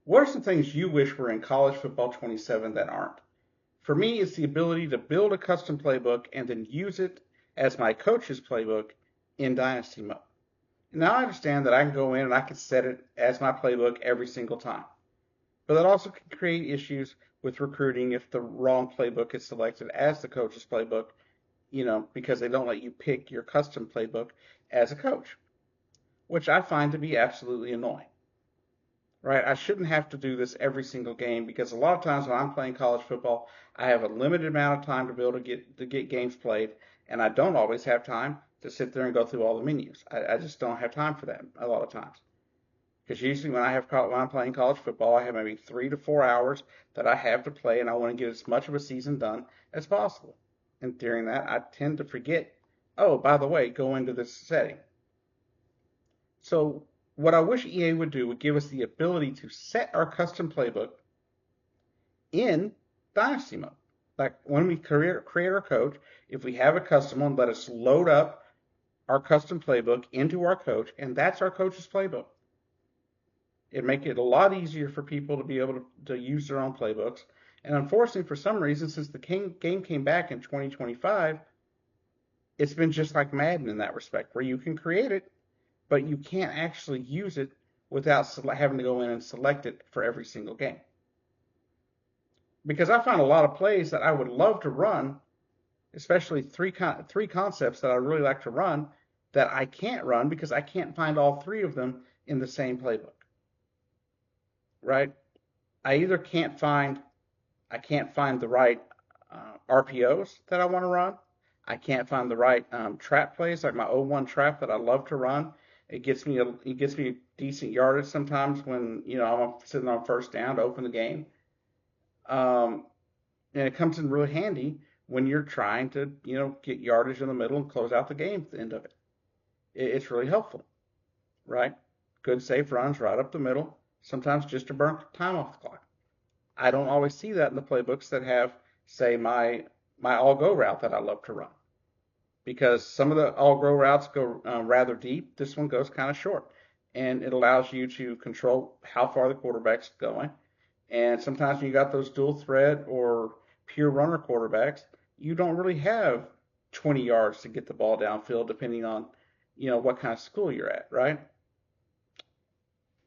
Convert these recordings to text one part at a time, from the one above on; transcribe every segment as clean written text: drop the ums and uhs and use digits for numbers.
What are some things you wish were in College Football 27 that aren't? For me, it's the ability to build a custom playbook and then use it as my coach's playbook in Dynasty mode. Now, I understand that I can go in and I can set it as my playbook every single time, but that also can create issues with recruiting if the wrong playbook is selected as the coach's playbook, because they don't let you pick your custom playbook as a coach, which I find to be absolutely annoying. Right? I shouldn't have to do this every single game because a lot of times when I'm playing college football, I have a limited amount of time to be able to get games played, and I don't always have time to sit there and go through all the menus. I just don't have time for that a lot of times. Because usually when I'm playing college football, I have maybe 3 to 4 hours that I have to play, and I want to get as much of a season done as possible. And during that, I tend to forget, oh, by the way, go into this setting. So what I wish EA would do would give us the ability to set our custom playbook in Dynasty mode. Like when we create our coach, if we have a custom one, let us load up our custom playbook into our coach, and that's our coach's playbook. It'd make it a lot easier for people to be able to use their own playbooks. And unfortunately, for some reason, since the game came back in 2025, it's been just like Madden in that respect, where you can create it, but you can't actually use it without having to go in and select it for every single game. Because I find a lot of plays that I would love to run, especially three concepts that I really like to run, that I can't run because I can't find all three of them in the same playbook. Right? I can't find the right RPOs that I want to run. I can't find the right trap plays like my O1 trap that I love to run. It gets me decent yardage sometimes when I'm sitting on first down to open the game. Um, and it comes in really handy when you're trying to get yardage in the middle and close out the game at the end of it. It's really helpful, right? Good safe runs right up the middle, sometimes just to burn time off the clock. I don't always see that in the playbooks that have, say, my all go route that I love to run, because some of the all go routes go rather deep. This one goes kind of short, and it allows you to control how far the quarterback's going. And sometimes when you got those dual threat or pure runner quarterbacks, you don't really have 20 yards to get the ball downfield, depending on what kind of school you're at, right?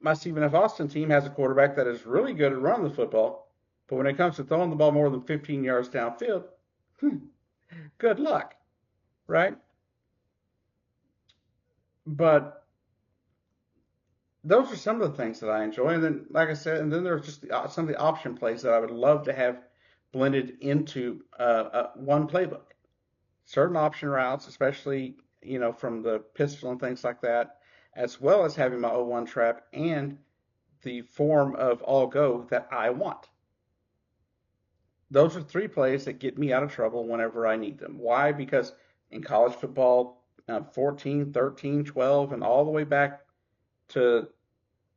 My Stephen F. Austin team has a quarterback that is really good at running the football, but when it comes to throwing the ball more than 15 yards downfield, good luck, right? But those are some of the things that I enjoy. And then, like I said, and then there's just some of the option plays that I would love to have blended into one playbook. Certain option routes, especially from the pistol and things like that, as well as having my O1 trap and the form of all go that I want. Those are three plays that get me out of trouble whenever I need them. Why? Because in college football, 14, 13, 12, and all the way back to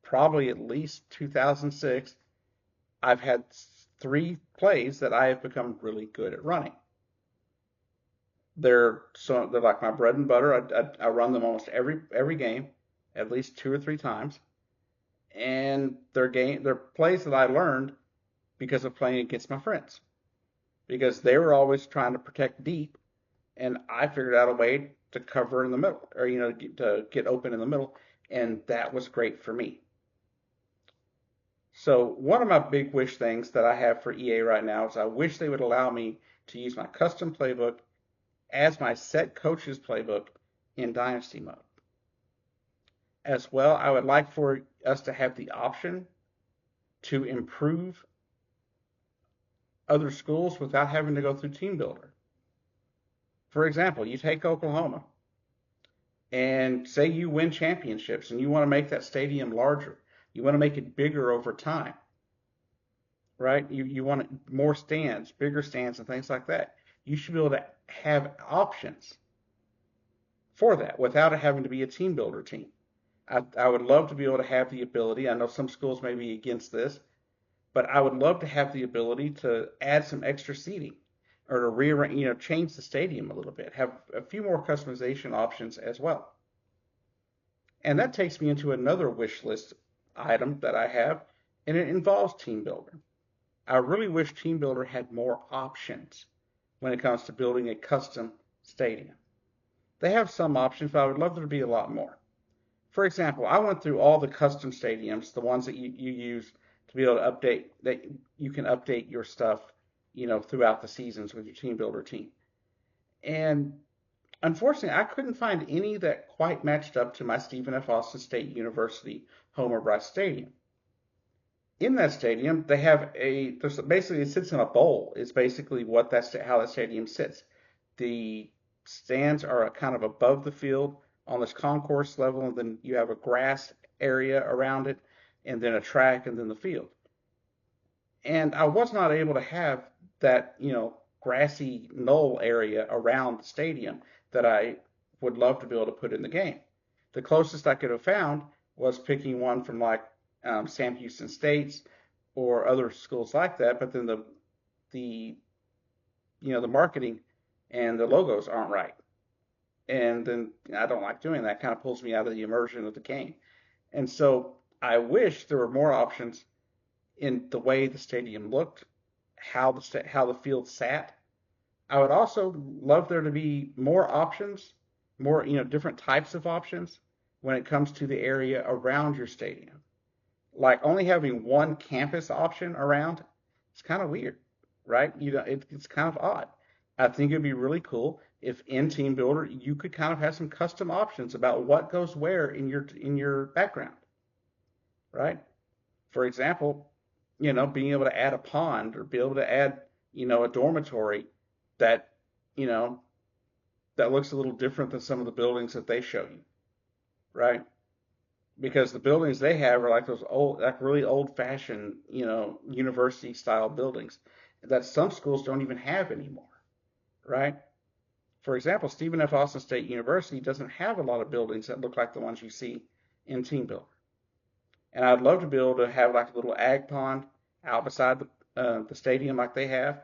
probably at least 2006, I've had three plays that I have become really good at running. They're like my bread and butter. I run them almost every game, at least 2 or 3 times, and they're plays that I learned because of playing against my friends, because they were always trying to protect deep, and I figured out a way to cover in the middle, or to get open in the middle, and that was great for me. So one of my big wish things that I have for EA right now is I wish they would allow me to use my custom playbook as my set coach's playbook in Dynasty mode. As well, I would like for us to have the option to improve other schools without having to go through Team Builder. For example, you take Oklahoma and say you win championships and you want to make that stadium larger. You want to make it bigger over time, right? You want more stands, bigger stands, and things like that. You should be able to have options for that without it having to be a team builder team. I would love to be able to have the ability. I know some schools may be against this, but I would love to have the ability to add some extra seating or to rearrange, change the stadium a little bit, have a few more customization options as well. And that takes me into another wish list item that I have, and it involves Team Builder. I really wish Team Builder had more options when it comes to building a custom stadium. They have some options, but I would love there to be a lot more. For example, I went through all the custom stadiums, the ones that you use to be able to update, that you can update your stuff, throughout the seasons with your Team Builder team. And unfortunately, I couldn't find any that quite matched up to my Stephen F. Austin State University Homer Bryce Stadium. In that stadium, they have there's basically, it sits in a bowl, is basically how that stadium sits. The stands are kind of above the field on this concourse level, and then you have a grass area around it, and then a track, and then the field. And I was not able to have that, grassy knoll area around the stadium that I would love to be able to put in the game. The closest I could have found was picking one from like Sam Houston State's or other schools like that, but then the the marketing and the logos aren't right. And then I don't like doing that. It kind of pulls me out of the immersion of the game. And so I wish there were more options in the way the stadium looked, how the field sat. I would also love there to be more options, more different types of options when it comes to the area around your stadium. Like only having one campus option around, it's kind of weird, right? It's kind of odd. I think it'd be really cool if in Team Builder you could kind of have some custom options about what goes where in your background, right? For example, being able to add a pond or be able to add, a dormitory that, that looks a little different than some of the buildings that they show you, right? Because the buildings they have are like those old, like really old-fashioned, university-style buildings that some schools don't even have anymore, right? For example, Stephen F. Austin State University doesn't have a lot of buildings that look like the ones you see in Team Builder. And I'd love to be able to have like a little ag pond out beside the stadium like they have,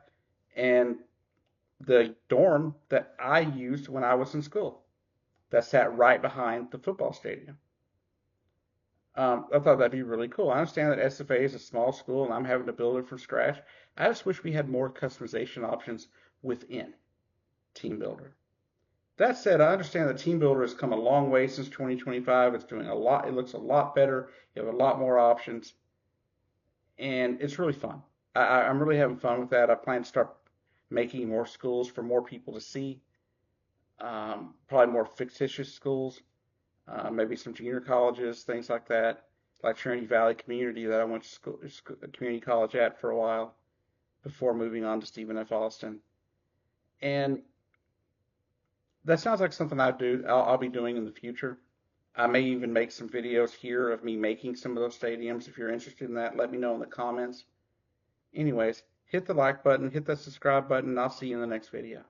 and the dorm that I used when I was in school that sat right behind the football stadium. I thought that'd be really cool. I understand that SFA is a small school and I'm having to build it from scratch. I just wish we had more customization options within Team Builder. That said, I understand that Team Builder has come a long way since 2025. It's doing a lot. It looks a lot better. You have a lot more options, and it's really fun. I'm really having fun with that. I plan to start making more schools for more people to see. Probably more fictitious schools, maybe some junior colleges, things like that, like Trinity Valley Community that I went to community college at for a while before moving on to Stephen F. Austin. And that sounds like something I'll be doing in the future. I may even make some videos here of me making some of those stadiums. If you're interested in that, let me know in the comments. Anyways, hit the like button, hit that subscribe button, and I'll see you in the next video.